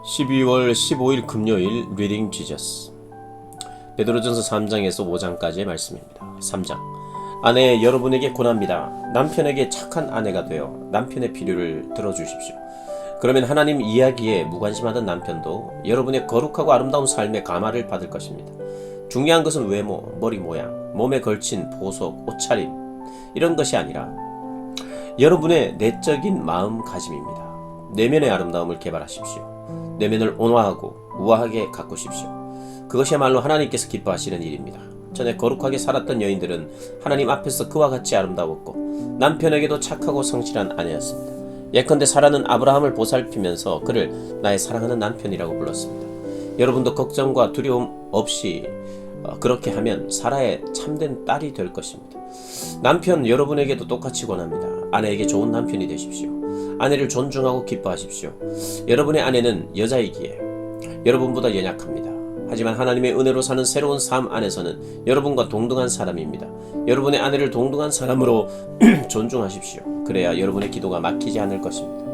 12월 15일 금요일 리딩 지저스. 베드로전서 3장에서 5장까지의 말씀입니다. 3장. 아내 여러분에게 권합니다. 남편에게 착한 아내가 되어 남편의 필요를 들어주십시오. 그러면 하나님 이야기에 무관심하던 남편도 여러분의 거룩하고 아름다운 삶의 감화를 받을 것입니다. 중요한 것은 외모, 머리 모양, 몸에 걸친 보석, 옷차림 이런 것이 아니라 여러분의 내적인 마음가짐입니다. 내면의 아름다움을 개발하십시오. 내면을 온화하고 우아하게 가꾸십시오. 그것이야말로 하나님께서 기뻐하시는 일입니다. 전에 거룩하게 살았던 여인들은 하나님 앞에서 그와 같이 아름다웠고 남편에게도 착하고 성실한 아내였습니다. 예컨대 사라는 아브라함을 보살피면서 그를 나의 사랑하는 남편이라고 불렀습니다. 여러분도 걱정과 두려움 없이 그렇게 하면 사라의 참된 딸이 될 것입니다. 남편 여러분에게도 똑같이 권합니다. 아내에게 좋은 남편이 되십시오. 아내를 존중하고 기뻐하십시오. 여러분의 아내는 여자이기에 여러분보다 연약합니다. 하지만 하나님의 은혜로 사는 새로운 삶 안에서는 여러분과 동등한 사람입니다. 여러분의 아내를 동등한 사람으로 존중하십시오. 그래야 여러분의 기도가 막히지 않을 것입니다.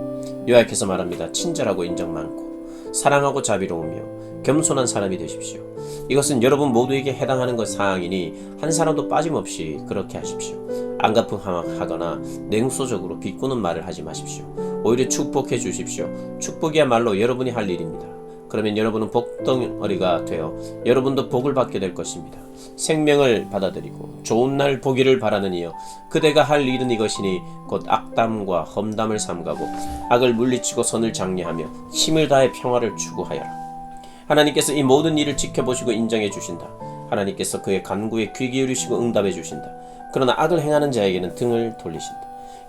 요약해서 말합니다. 친절하고 인정 많고 사랑하고 자비로우며 겸손한 사람이 되십시오. 이것은 여러분 모두에게 해당하는 것 사항이니 한 사람도 빠짐없이 그렇게 하십시오. 안가풍하거나 냉소적으로 비꼬는 말을 하지 마십시오. 오히려 축복해 주십시오. 축복이야말로 여러분이 할 일입니다. 그러면 여러분은 복덩어리가 되어 여러분도 복을 받게 될 것입니다. 생명을 받아들이고 좋은 날 보기를 바라는 이여 그대가 할 일은 이것이니 곧 악담과 험담을 삼가고 악을 물리치고 선을 장려하며 힘을 다해 평화를 추구하여라. 하나님께서 이 모든 일을 지켜보시고 인정해 주신다. 하나님께서 그의 간구에 귀 기울이시고 응답해 주신다. 그러나 악을 행하는 자에게는 등을 돌리신다.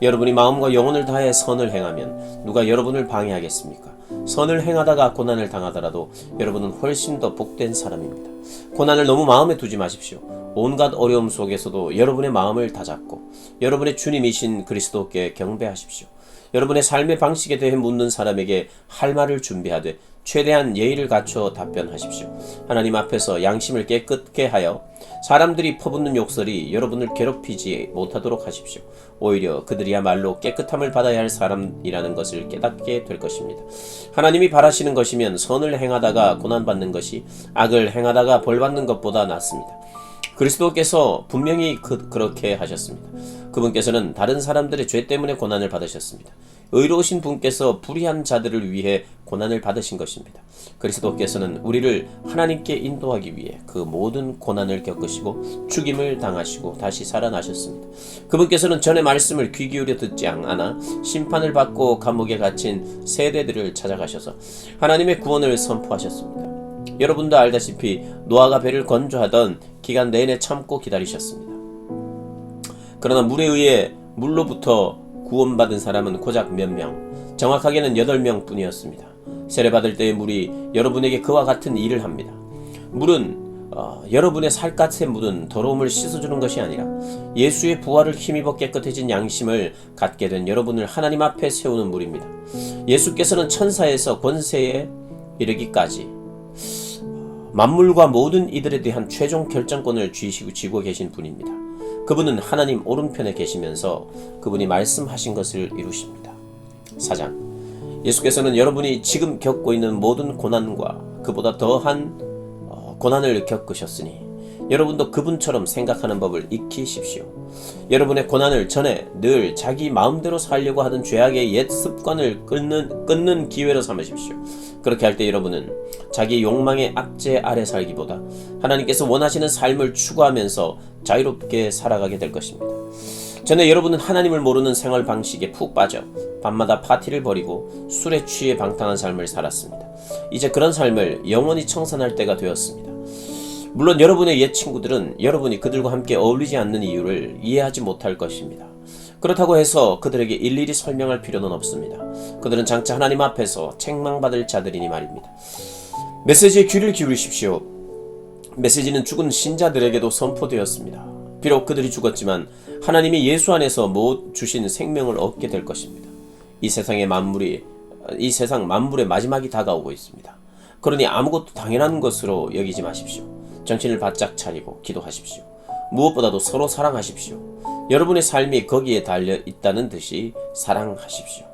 여러분이 마음과 영혼을 다해 선을 행하면 누가 여러분을 방해하겠습니까? 선을 행하다가 고난을 당하더라도 여러분은 훨씬 더 복된 사람입니다. 고난을 너무 마음에 두지 마십시오. 온갖 어려움 속에서도 여러분의 마음을 다잡고 여러분의 주님이신 그리스도께 경배하십시오. 여러분의 삶의 방식에 대해 묻는 사람에게 할 말을 준비하되 최대한 예의를 갖춰 답변하십시오. 하나님 앞에서 양심을 깨끗게 하여 사람들이 퍼붓는 욕설이 여러분을 괴롭히지 못하도록 하십시오. 오히려 그들이야말로 깨끗함을 받아야 할 사람이라는 것을 깨닫게 될 것입니다. 하나님이 바라시는 것이면 선을 행하다가 고난받는 것이 악을 행하다가 벌받는 것보다 낫습니다. 그리스도께서 분명히 그렇게 하셨습니다. 그분께서는 다른 사람들의 죄 때문에 고난을 받으셨습니다. 의로우신 분께서 불의한 자들을 위해 고난을 받으신 것입니다. 그리스도께서는 우리를 하나님께 인도하기 위해 그 모든 고난을 겪으시고 죽임을 당하시고 다시 살아나셨습니다. 그분께서는 전의 말씀을 귀 기울여 듣지 않아 심판을 받고 감옥에 갇힌 세대들을 찾아가셔서 하나님의 구원을 선포하셨습니다. 여러분도 알다시피 노아가 배를 건조하던 기간 내내 참고 기다리셨습니다. 그러나 물에 의해 물로부터 구원받은 사람은 고작 몇 명, 정확하게는 8명 뿐이었습니다. 세례받을 때의 물이 여러분에게 그와 같은 일을 합니다. 물은 여러분의 살갗에 묻은 더러움을 씻어주는 것이 아니라 예수의 부활을 힘입어 깨끗해진 양심을 갖게 된 여러분을 하나님 앞에 세우는 물입니다. 예수께서는 천사에서 권세에 이르기까지 만물과 모든 이들에 대한 최종 결정권을 쥐고 계신 분입니다. 그분은 하나님 오른편에 계시면서 그분이 말씀하신 것을 이루십니다. 4장. 예수께서는 여러분이 지금 겪고 있는 모든 고난과 그보다 더한 고난을 겪으셨으니 여러분도 그분처럼 생각하는 법을 익히십시오. 여러분의 고난을 전에 늘 자기 마음대로 살려고 하던 죄악의 옛 습관을 끊는 기회로 삼으십시오. 그렇게 할 때 여러분은 자기 욕망의 압제 아래 살기보다 하나님께서 원하시는 삶을 추구하면서 자유롭게 살아가게 될 것입니다. 전에 여러분은 하나님을 모르는 생활 방식에 푹 빠져 밤마다 파티를 벌이고 술에 취해 방탕한 삶을 살았습니다. 이제 그런 삶을 영원히 청산할 때가 되었습니다. 물론 여러분의 옛 친구들은 여러분이 그들과 함께 어울리지 않는 이유를 이해하지 못할 것입니다. 그렇다고 해서 그들에게 일일이 설명할 필요는 없습니다. 그들은 장차 하나님 앞에서 책망받을 자들이니 말입니다. 메시지에 귀를 기울이십시오. 메시지는 죽은 신자들에게도 선포되었습니다. 비록 그들이 죽었지만 하나님이 예수 안에서 주신 생명을 얻게 될 것입니다. 이 세상 만물의 마지막이 다가오고 있습니다. 그러니 아무것도 당연한 것으로 여기지 마십시오. 정신을 바짝 차리고 기도하십시오. 무엇보다도 서로 사랑하십시오. 여러분의 삶이 거기에 달려 있다는 듯이 사랑하십시오.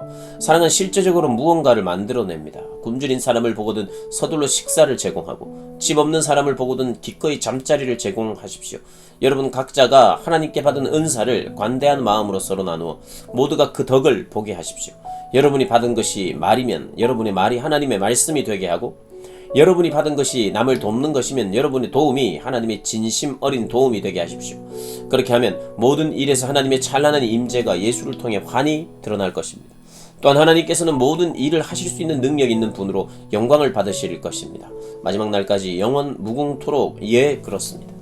사랑은 실제적으로 무언가를 만들어냅니다. 굶주린 사람을 보고든 서둘러 식사를 제공하고 집 없는 사람을 보고든 기꺼이 잠자리를 제공하십시오. 여러분 각자가 하나님께 받은 은사를 관대한 마음으로 서로 나누어 모두가 그 덕을 보게 하십시오. 여러분이 받은 것이 말이면 여러분의 말이 하나님의 말씀이 되게 하고, 여러분이 받은 것이 남을 돕는 것이면 여러분의 도움이 하나님의 진심 어린 도움이 되게 하십시오. 그렇게 하면 모든 일에서 하나님의 찬란한 임재가 예수를 통해 환히 드러날 것입니다. 또한 하나님께서는 모든 일을 하실 수 있는 능력 있는 분으로 영광을 받으실 것입니다. 마지막 날까지 영원 무궁토록 그렇습니다.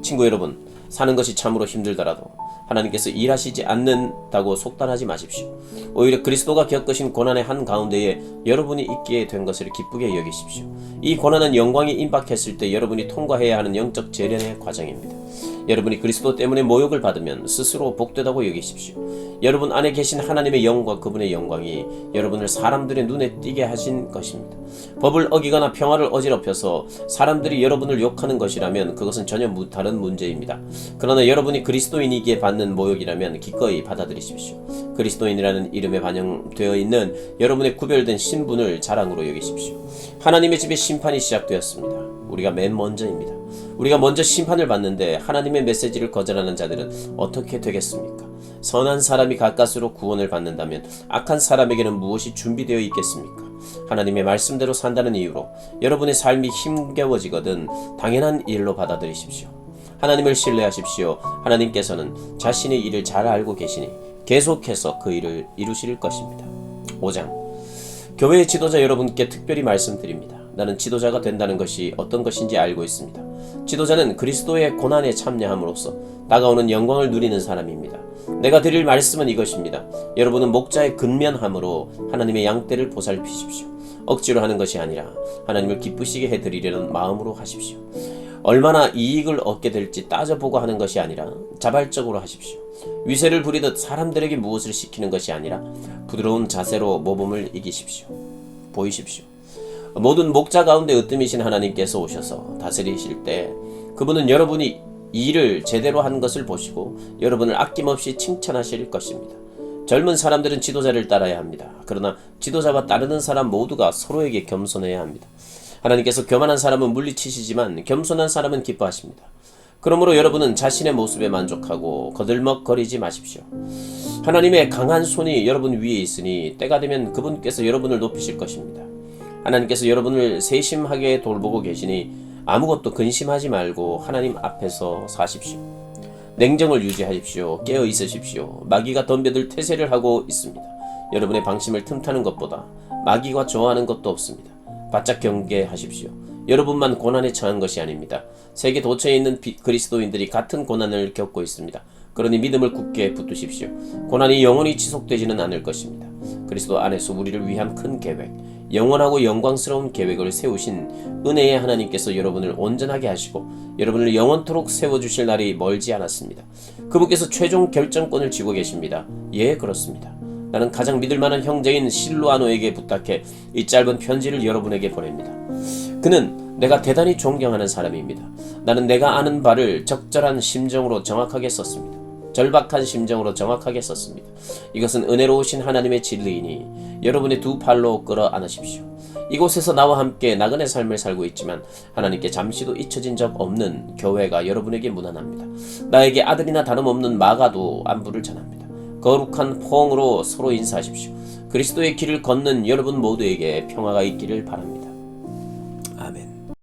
친구 여러분, 사는 것이 참으로 힘들더라도 하나님께서 일하시지 않는다고 속단하지 마십시오. 오히려 그리스도가 겪으신 고난의 한가운데에 여러분이 있게 된 것을 기쁘게 여기십시오. 이 고난은 영광이 임박했을 때 여러분이 통과해야 하는 영적 재련의 과정입니다. 여러분이 그리스도 때문에 모욕을 받으면 스스로 복되다고 여기십시오. 여러분 안에 계신 하나님의 영과 그분의 영광이 여러분을 사람들의 눈에 띄게 하신 것입니다. 법을 어기거나 평화를 어지럽혀서 사람들이 여러분을 욕하는 것이라면 그것은 전혀 다른 문제입니다. 그러나 여러분이 그리스도인이기에 받는 모욕이라면 기꺼이 받아들이십시오. 그리스도인이라는 이름에 반영되어 있는 여러분의 구별된 신분을 자랑으로 여기십시오. 하나님의 집에 심판이 시작되었습니다. 우리가 맨 먼저입니다. 우리가 먼저 심판을 받는데 하나님의 메시지를 거절하는 자들은 어떻게 되겠습니까? 선한 사람이 가까스로 구원을 받는다면 악한 사람에게는 무엇이 준비되어 있겠습니까? 하나님의 말씀대로 산다는 이유로 여러분의 삶이 힘겨워지거든 당연한 일로 받아들이십시오. 하나님을 신뢰하십시오. 하나님께서는 자신의 일을 잘 알고 계시니 계속해서 그 일을 이루실 것입니다. 5장, 교회의 지도자 여러분께 특별히 말씀드립니다. 나는 지도자가 된다는 것이 어떤 것인지 알고 있습니다. 지도자는 그리스도의 고난에 참여함으로써 다가오는 영광을 누리는 사람입니다. 내가 드릴 말씀은 이것입니다. 여러분은 목자의 근면함으로 하나님의 양떼를 보살피십시오. 억지로 하는 것이 아니라 하나님을 기쁘시게 해드리려는 마음으로 하십시오. 얼마나 이익을 얻게 될지 따져보고 하는 것이 아니라 자발적으로 하십시오. 위세를 부리듯 사람들에게 무엇을 시키는 것이 아니라 부드러운 자세로 모범을 이기십시오. 보이십시오. 모든 목자 가운데 으뜸이신 하나님께서 오셔서 다스리실 때 그분은 여러분이 일을 제대로 한 것을 보시고 여러분을 아낌없이 칭찬하실 것입니다. 젊은 사람들은 지도자를 따라야 합니다. 그러나 지도자와 따르는 사람 모두가 서로에게 겸손해야 합니다. 하나님께서 교만한 사람은 물리치시지만 겸손한 사람은 기뻐하십니다. 그러므로 여러분은 자신의 모습에 만족하고 거들먹거리지 마십시오. 하나님의 강한 손이 여러분 위에 있으니 때가 되면 그분께서 여러분을 높이실 것입니다. 하나님께서 여러분을 세심하게 돌보고 계시니 아무것도 근심하지 말고 하나님 앞에서 사십시오. 냉정을 유지하십시오. 깨어 있으십시오. 마귀가 덤벼들 태세를 하고 있습니다. 여러분의 방심을 틈타는 것보다 마귀가 좋아하는 것도 없습니다. 바짝 경계하십시오. 여러분만 고난에 처한 것이 아닙니다. 세계 도처에 있는 그리스도인들이 같은 고난을 겪고 있습니다. 그러니 믿음을 굳게 붙드십시오. 고난이 영원히 지속되지는 않을 것입니다. 그리스도 안에서 우리를 위한 큰 계획, 영원하고 영광스러운 계획을 세우신 은혜의 하나님께서 여러분을 온전하게 하시고 여러분을 영원토록 세워주실 날이 멀지 않았습니다. 그분께서 최종 결정권을 쥐고 계십니다. 그렇습니다. 나는 가장 믿을만한 형제인 실루아노에게 부탁해 이 짧은 편지를 여러분에게 보냅니다. 그는 내가 대단히 존경하는 사람입니다. 나는 내가 아는 바를 적절한 심정으로 정확하게 썼습니다. 절박한 심정으로 정확하게 썼습니다. 이것은 은혜로우신 하나님의 진리이니 여러분의 두 팔로 끌어안으십시오. 이곳에서 나와 함께 나그네 삶을 살고 있지만 하나님께 잠시도 잊혀진 적 없는 교회가 여러분에게 무난합니다. 나에게 아들이나 다름없는 마가도 안부를 전합니다. 거룩한 포옹으로 서로 인사하십시오. 그리스도의 길을 걷는 여러분 모두에게 평화가 있기를 바랍니다. 아멘.